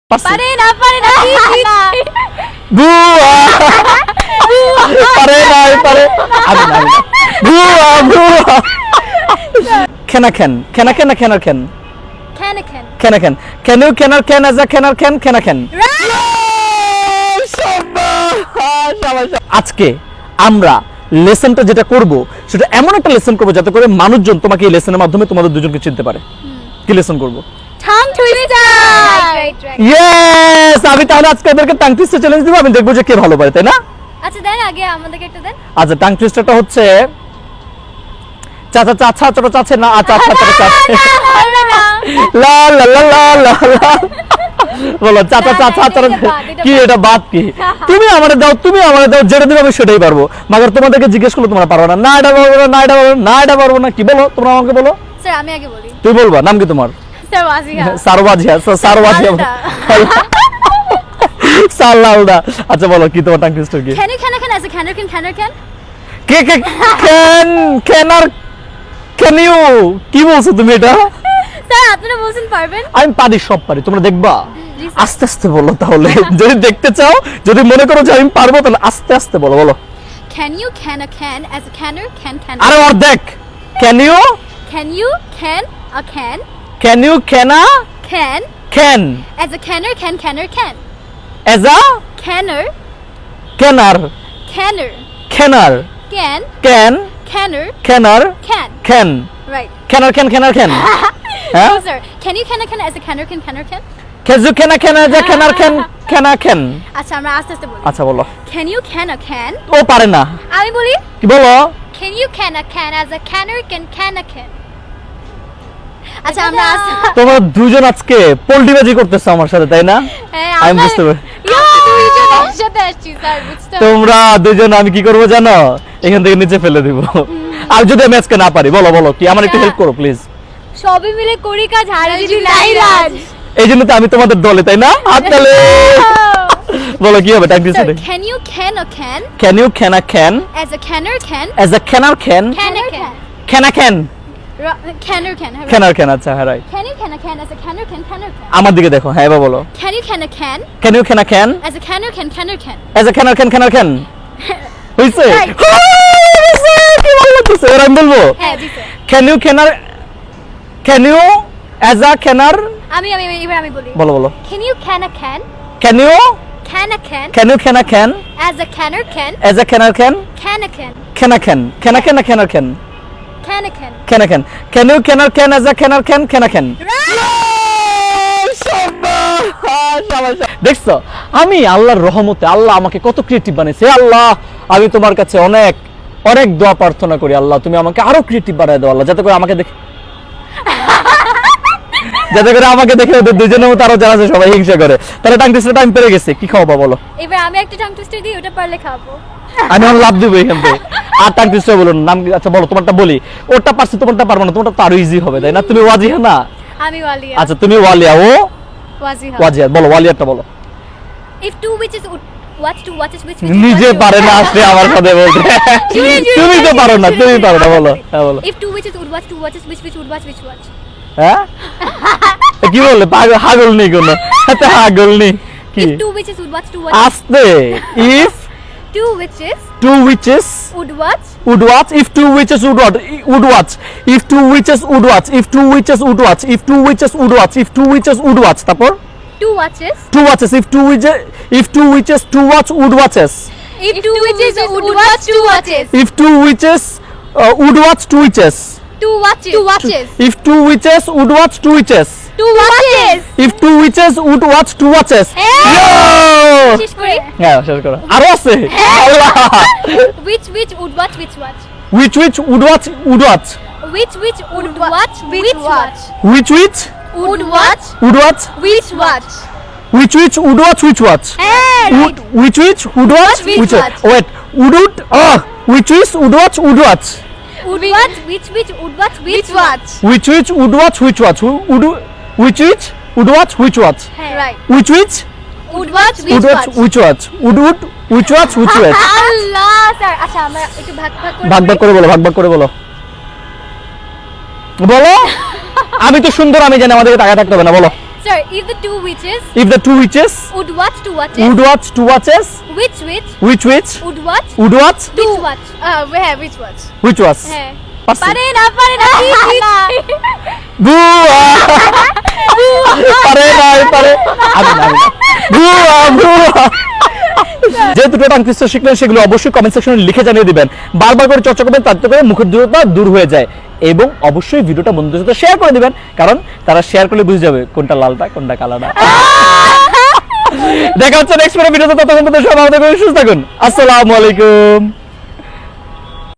পারে না বুয়া পারে না আমি না বুয়া খেনা খেন না খেনার খেন খেনা খেন can you খেনার Khen as a খেনার খেন খেনা খেন আজকে আমরা লেসনটা যেটা করব সেটা এমন একটা লেসন করব যাতে করে মানুষজন তোমাকে এই লেসনের মাধ্যমে তোমাদের দুজনকে চিনতে পারে কি লেসন করব tongue twister ইয়েস আমি তাহলে আজকে আপনাদেরকে টাং টুইস্টার চ্যালেঞ্জ দিব আমি দেখব যে কে ভালো পারে তাই না আচ্ছা দেন আগে আমাদেরকে একটা দেন আচ্ছা টাং টুইস্টারটা হচ্ছে চাচা চাচা ছোট চাচা না আচ্ছা আচ্ছা ছোট চাচা হবে না লা লা লা লা লা বলো চাচা চাচা ছোট কি এটা বাদ কি তুমি আমারে দাও যেটা দিবে আমি সেটাই পারবো মাগার তোমাদেরকে জিজ্ঞেস করলে তোমরা পারবে না না এটা পারবো না না এটা পারবো না এটা পারবো না কি বলো তোমরা আমাকে বলো স্যার আমি আগে বলি তুই বলবা নাম কি তোমার স্যার ওয়াজিহা সারওয়াজিয়া সাল্লাল্লাহ আচ্ছা বলো কি তোমার টাং টুইস্টার কি can you can as a can K can you কি বলছো তুমি এটা স্যার আপনারা বলছেন পারবেন আমি পারি সব পারি তোমরা দেখবা জি স্যার। আস্তে আস্তে বলো তাহলে যদি দেখতে চাও যদি মনে করো যে আমি পারবো তাহলে আস্তে আস্তে বলো can you can as a can আরে অর্ধেক can you can you can a can can as a can as a canner canner can can right হ্যাঁ no sir can you can as a can কেজু can as a can আচ্ছা আমরা আস্তে আস্তে বলি আচ্ছা বলো can you can a can ও পারে না আমি বলি কি বলো can you can a can as a canner can আচ্ছা আমরা তোমরা দুজন আজকে পোল্টিবাজি করতেছো আমার সাথে তাই না আমি বুঝতে পারি দুইজন একসাথে আসছি স্যার বুঝতে তোমরা দুজন আমি কি করব জানো এখান থেকে নিচে ফেলে দিব আর যদি আমি আজকে না পারি বলো কি আমার একটু হেল্প করো প্লিজ সবাই মিলে করি কাজ হারে যদি নাই রাজ এই জন্য তো আমি তোমাদের দলে তাই না হাত তালে বলো কি হবে টাইম দিতে can you can a can as a canner can as a canner can আচ্ছা হ্যাঁ right can you can a can as a canner can আমার দিকে দেখো হ্যাঁ এবার বলো can you can a can as a canner can হইছে Right. কি বললো তো স্যার আমি বলবো হ্যাঁ জি sir can you as a canner আমি এবার আমি বলি বলো can you can a can can you as a canner can as a canner can can can you can as a canner can দেখছো আমি আল্লাহর রহমতে আল্লাহ আমাকে কত ক্রিয়েটিভ বানাইছে আল্লাহ আমি তোমার কাছে অনেক দোয়া প্রার্থনা করি আল্লাহ তুমি আমাকে আরো ক্রিয়েটিভ বানায় দাও আল্লাহ যাতে করে আমাকে দেখে ওদের দুজনের মতো আরো যারা আছে সবাই হিংসা করে তাহলে টাং টুইস্টার টাইম পেরে গেছে কি খাওয়াবো বলো এবার আমি একটা টাং টুইস্টার দিই ওটা পারলে খাবো আমি আমার লাভ দিব এখান থেকে আর টাং টুইস্টার বলুন নাম আচ্ছা বলো তোমারটা বলি ওরটা পারছি তোমারটা পারবো না তোমারটা তো আরো ইজি হবে তাই না তুমি ওয়াজিহা না আমি ওয়ালিয়া আচ্ছা তুমি ওয়ালিয়া ও ওয়াজিহা বলো ওয়ালিয়াটা বলো if two witches would watch two watches which নিজে পারে না আসলে আমার সাথে বলতে তুমি তো পারো না বলো হ্যাঁ বলো if two witches would watch two watches which would watch হ্যাঁ কি বললে হাগল নেই কোনো হাতে হাগল নেই কি if two witches would watch two watches আস্তে if two witches would watch if two witches would watch তারপর two watches if two witches would watches if two witches would watch two watches if two witches would watch two witches two watches if two witches would watch two witches two watches if two witches would watch two watches শেষ করি হ্যাঁ শেষ করো আরো আছে আল্লাহ which would watch which would watch which would watch which would watch which would watch which watch which would watch which watch which would watch which watch wait would which would watch which watch which would watch which watch which would watch which watch which would watch which watch right which would watch which watch which watch Allah sir আচ্ছা আমরা একটু ভাগ করে বলো বলো আমি তো সুন্দর আমি জানি আমাদেরকে টাকা থাকতে হবে না বলো Sorry, if the two witches If the two witches would watch two watches, would watch two watches, which witch which witch would watch would watch which watch? হ্যাঁ which watch? which watch? হ্যাঁ। পারছি? পারে না বুয়া পারে নাই পারে আমি না বুয়া বুয়া যে দুটো টাঙ্কিস্ট শিখলেন সেগুলো অবশ্যই কমেন্ট সেকশনে লিখে জানিয়ে দিবেন। বারবার করে চর্চা করবেন, তাতে করে মুখের দূরতা দূর হয়ে যায়। এবং অবশ্যই ভিডিওটা বন্ধুদের সাথে শেয়ার করে দিবেন, কারণ তারা শেয়ার করলে বুঝে যাবে কোনটা লালটা কোনটা কালাটা। দেখা হচ্ছে নেক্সট ভিডিওতে, ততক্ষণ পর্যন্ত সবাই ভালো থাকুন, সুস্থ থাকুন। আসসালামু আলাইকুম।